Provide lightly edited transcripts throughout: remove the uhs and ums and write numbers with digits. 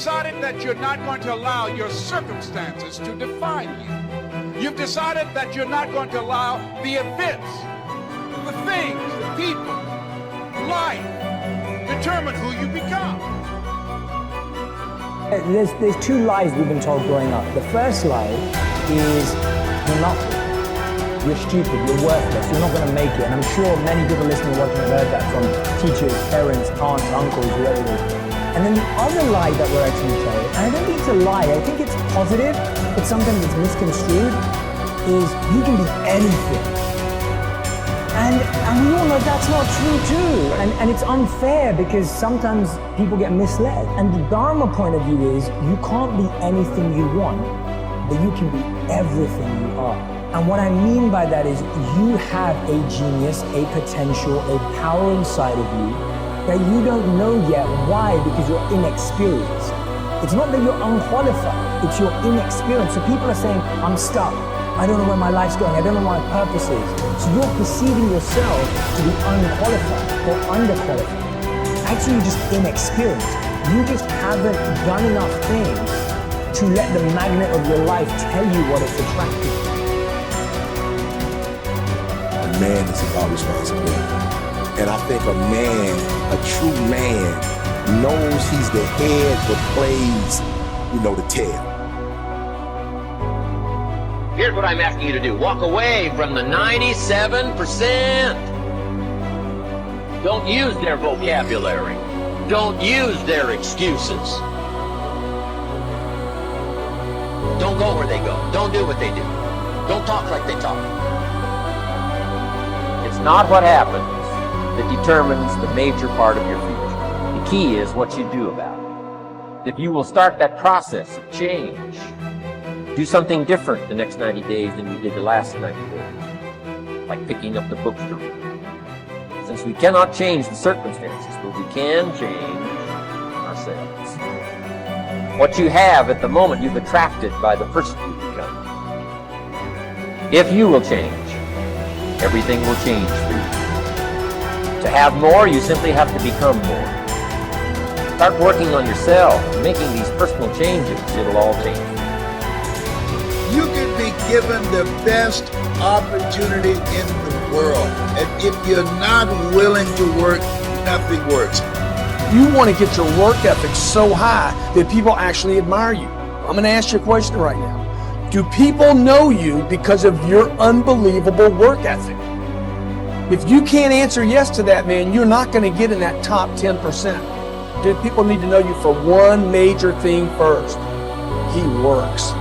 decided that you're not going to allow your circumstances to define you. You've decided that you're not going to allow the events, the things, the people, life, determine who you become. There's two lies we've been told growing up. The first lie is you're nothing. You're stupid, you're worthless, you're not going to make it. And I'm sure many people listening and watching have heard that from teachers, parents, aunts, uncles, whoever it is. And then the other lie that we're actually told, and I don't think it's a lie, I think it's positive, but sometimes it's misconstrued, is you can be anything. And we all know that's not true too. And it's unfair because sometimes people get misled. And the Dharma point of view is you can't be anything you want, but you can be everything you are. And what I mean by that is you have a genius, a potential, a power inside of you that you don't know yet. Why? Because you're inexperienced. It's not that you're unqualified, it's your inexperience. So people are saying, I'm stuck. I don't know where my life's going. I don't know what my purpose is. So you're perceiving yourself to be unqualified or underqualified. Actually, you're just inexperienced. You just haven't done enough things to let the magnet of your life tell you what it's attracted to. A man is about responsibility. And I think a man, a true man, knows he's the head but plays, the tail. Here's what I'm asking you to do. Walk away from the 97%. Don't use their vocabulary. Don't use their excuses. Don't go where they go. Don't do what they do. Don't talk like they talk. It's not what happens that determines the major part of your future. The key is what you do about it. If you will start that process of change, do something different the next 90 days than you did the last 90 days. Like picking up the books to read. Since we cannot change the circumstances, but we can change ourselves. What you have at the moment, you've attracted by the person you become. If you will change, everything will change for you. To have more, you simply have to become more. Start working on yourself, making these personal changes. It'll all change. You can be given the best opportunity in the world. And if you're not willing to work, nothing works. You want to get your work ethic so high that people actually admire you. I'm going to ask you a question right now. Do people know you because of your unbelievable work ethic? If you can't answer yes to that, man, you're not going to get in that top 10%. Dude, people need to know you for one major thing first. He works.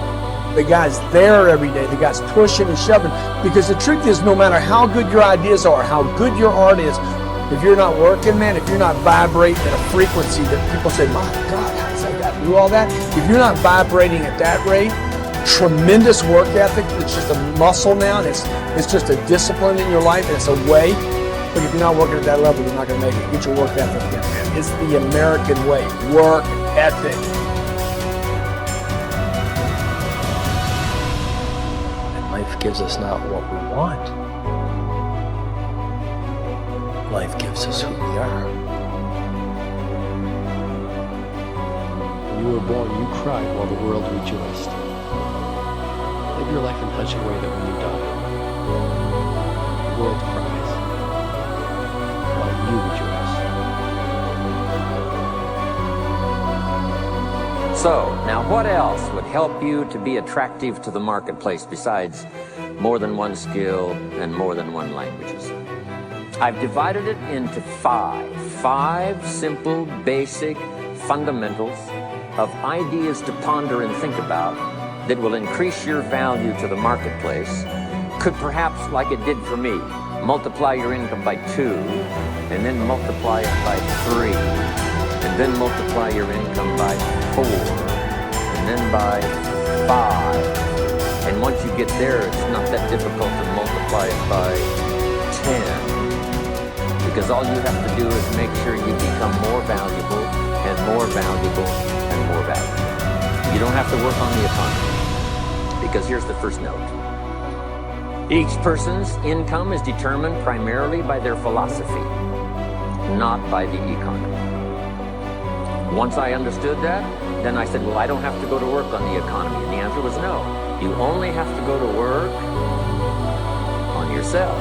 The guy's there every day. The guy's pushing and shoving. Because the truth is, no matter how good your ideas are, how good your art is, if you're not working, man, if you're not vibrating at a frequency that people say, my God, how does that guy do all that? If you're not vibrating at that rate, tremendous work ethic, it's just a muscle now, and it's just a discipline in your life, and it's a way. But if you're not working at that level, you're not going to make it. Get your work ethic again, man. It's the American way. Work ethic. Life gives us not what we want. Life gives us who we are. When you were born, you cried while the world rejoiced. Live your life in such a way that when you die, the world cries while you rejoice. So, now what else would help you to be attractive to the marketplace besides more than one skill and more than one languages? I've divided it into five simple, basic fundamentals of ideas to ponder and think about that will increase your value to the marketplace. Could perhaps, like it did for me, multiply your income by 2, and then multiply it by 3, and then multiply your income by 4, and then by 5. And once you get there, it's not that difficult to multiply it by 10. Because all you have to do is make sure you become more valuable and more valuable and more valuable. You don't have to work on the economy. Because here's the first note. Each person's income is determined primarily by their philosophy, not by the economy. Once I understood that, then I said, well, I don't have to go to work on the economy. And the answer was no. You only have to go to work on yourself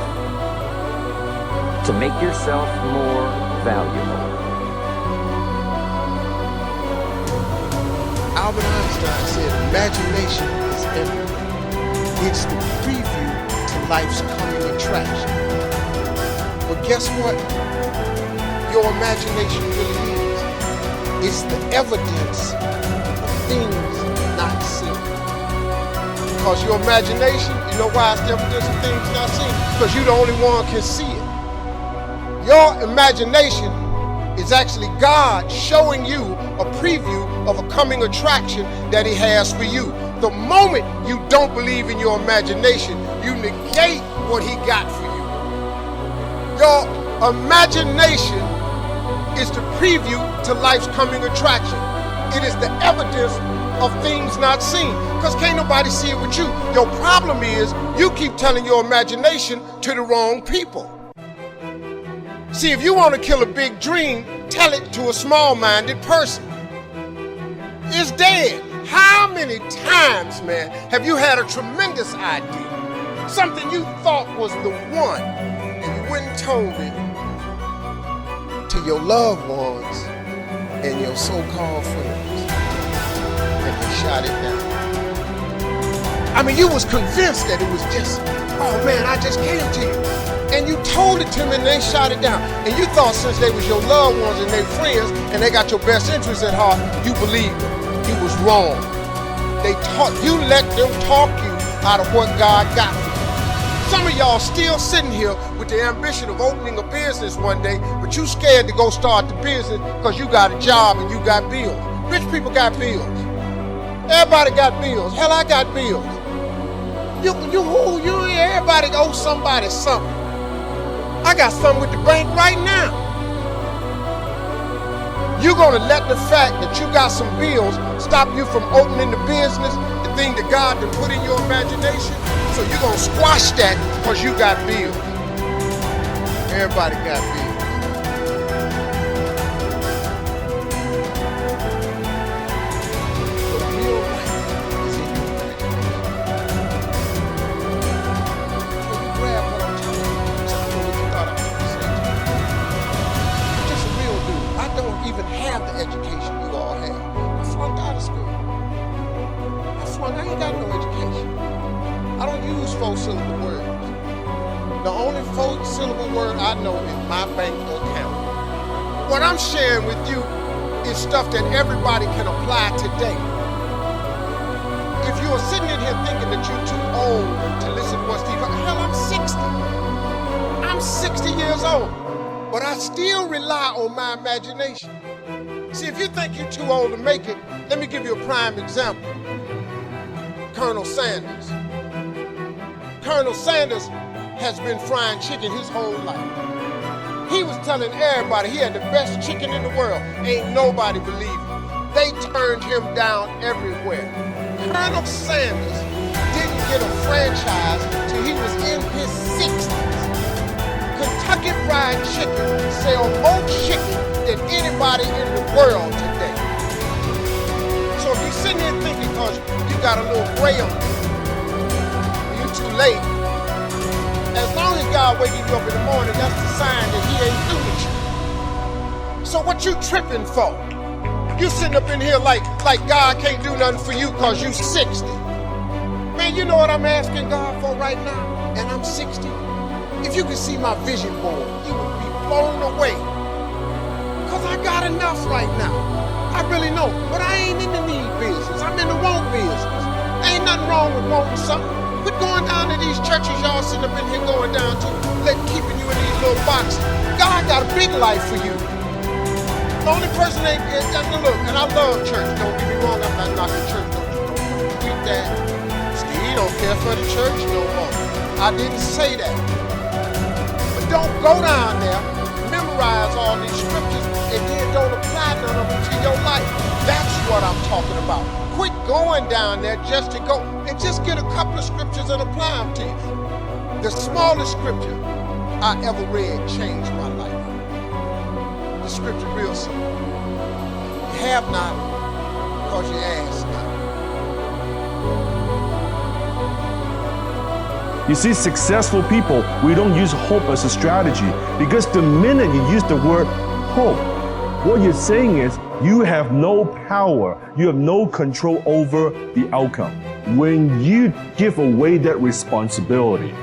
to make yourself more valuable. Albert Einstein said, imagination is everything. It's the preview to life's coming attraction. But guess what? Your imagination really is. It's the evidence of things not seen. Because your imagination, you know why it's the evidence of things not seen? Because you're the only one can see it. Your imagination is actually God showing you a preview of a coming attraction that He has for you. The moment you don't believe in your imagination, you negate what He got for you. Your imagination is the preview to life's coming attraction. It is the evidence of things not seen. Because can't nobody see it with you. Your problem is you keep telling your imagination to the wrong people. See, if you want to kill a big dream, tell it to a small-minded person. It's dead. How many times, man, have you had a tremendous idea? Something you thought was the one, and you went and told it to your loved ones and your so-called friends, and they shot it down. I mean, you was convinced that it was just, oh man, I just came to you. And you told it to them and they shot it down. And you thought since they was your loved ones and their friends and they got your best interests at heart, you believed them. You was wrong. You let them talk you out of what God got for you. Some of y'all still sitting here with the ambition of opening a business one day, but you scared to go start the business because you got a job and you got bills. Rich people got bills. Everybody got bills. Hell, I got bills. Everybody owes somebody something. I got something with the bank right now. You're going to let the fact that you got some bills stop you from opening the business, the thing that God done put in your imagination. So you're going to squash that because you got bills. Everybody got bills. The real life is in your imagination. Can you grab what I'm talking about? Even have the education you all have. I flunked out of school. I ain't got no education. I don't use 4-syllable words. The only 4-syllable word I know is my bank account. What I'm sharing with you is stuff that everybody can apply today. If you are sitting in here thinking that you're too old to listen to what Steve, hell, I'm 60. I'm 60 years old. But I still rely on my imagination. See, if you think you're too old to make it, let me give you a prime example. Colonel Sanders. Colonel Sanders has been frying chicken his whole life. He was telling everybody he had the best chicken in the world. Ain't nobody believed him. They turned him down everywhere. Colonel Sanders didn't get a franchise till he was in his 60s. Kentucky Fried Chicken sell more chicken than anybody in the world today. So if you're sitting here thinking because you got a little gray on you, you're too late. As long as God waking you up in the morning, that's the sign that He ain't through with you. So what you tripping for? You sitting up in here like God can't do nothing for you because you 60. Man, you know what I'm asking God for right now? And I'm 60. If you could see my vision board, you would be blown away. Because I got enough right now. I really know. But I ain't in the need business. I'm in the want business. Ain't nothing wrong with wanting something. Quit going down to these churches y'all sitting up in here going down to, keeping you in these little boxes. God got a big life for you. The only person look, and I love church. Don't get me wrong, I'm not knocking church. Don't tweet that. Steve don't care for the church no more. I didn't say that. Don't go down there, memorize all these scriptures, and then don't apply none of them to your life. That's what I'm talking about. Quit going down there just to go, and just get a couple of scriptures and apply them to you. The smallest scripture I ever read changed my life. The scripture real simple. You have not because you asked now. You see, successful people, we don't use hope as a strategy, because the minute you use the word hope, what you're saying is you have no power, you have no control over the outcome. When you give away that responsibility,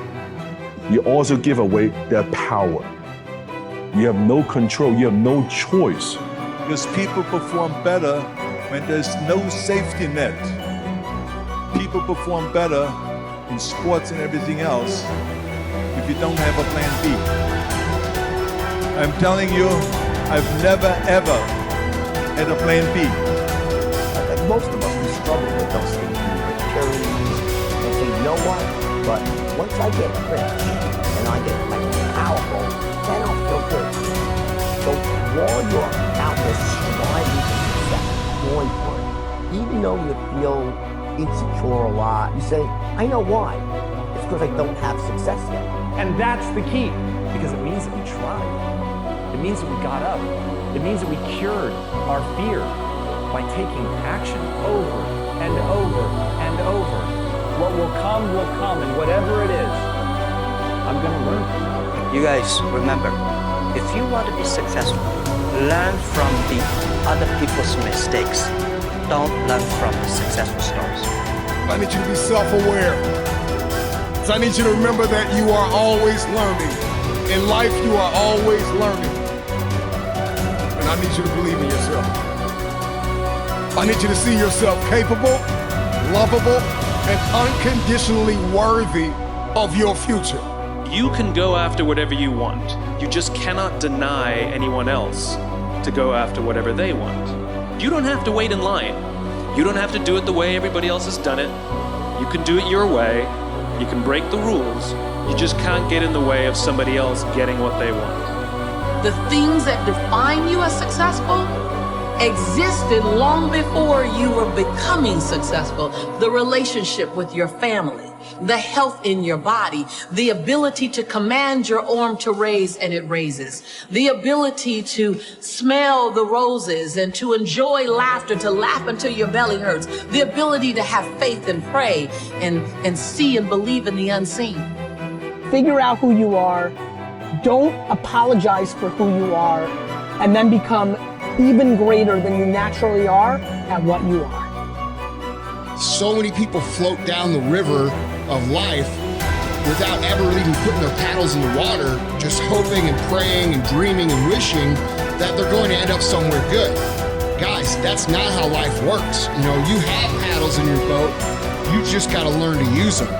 you also give away that power. You have no control, you have no choice. Because people perform better when there's no safety net. People perform better in sports and everything else if you don't have a plan B. I'm telling you, I've never ever had a plan B. Most of us, we struggle with those things. And say, you know what? But once I get rich and I get powerful, then I'll feel good. So while you're out there striving for success, going for it, even though you feel insecure a lot, you say, I know why. It's because I don't have success yet. And that's the key, because it means that we tried. It means that we got up. It means that we cured our fear by taking action over and over and over. What will come, and whatever it is, I'm gonna learn from it. You guys, remember, if you want to be successful, learn from the other people's mistakes. Don't learn from the successful stories. I need you to be self-aware. So I need you to remember that you are always learning. In life, you are always learning. And I need you to believe in yourself. I need you to see yourself capable, lovable, and unconditionally worthy of your future. You can go after whatever you want. You just cannot deny anyone else to go after whatever they want. You don't have to wait in line. You don't have to do it the way everybody else has done it. You can do it your way. You can break the rules. You just can't get in the way of somebody else getting what they want. The things that define you as successful existed long before you were becoming successful. The relationship with your family, the health in your body, the ability to command your arm to raise and it raises, the ability to smell the roses and to enjoy laughter, to laugh until your belly hurts, the ability to have faith and pray and see and believe in the unseen. Figure out who you are, don't apologize for who you are, and then become even greater than you naturally are at what you are. So many people float down the river of life without ever even putting their paddles in the water, just hoping and praying and dreaming and wishing that they're going to end up somewhere good. Guys, that's not how life works. You know, you have paddles in your boat, you just got to learn to use them.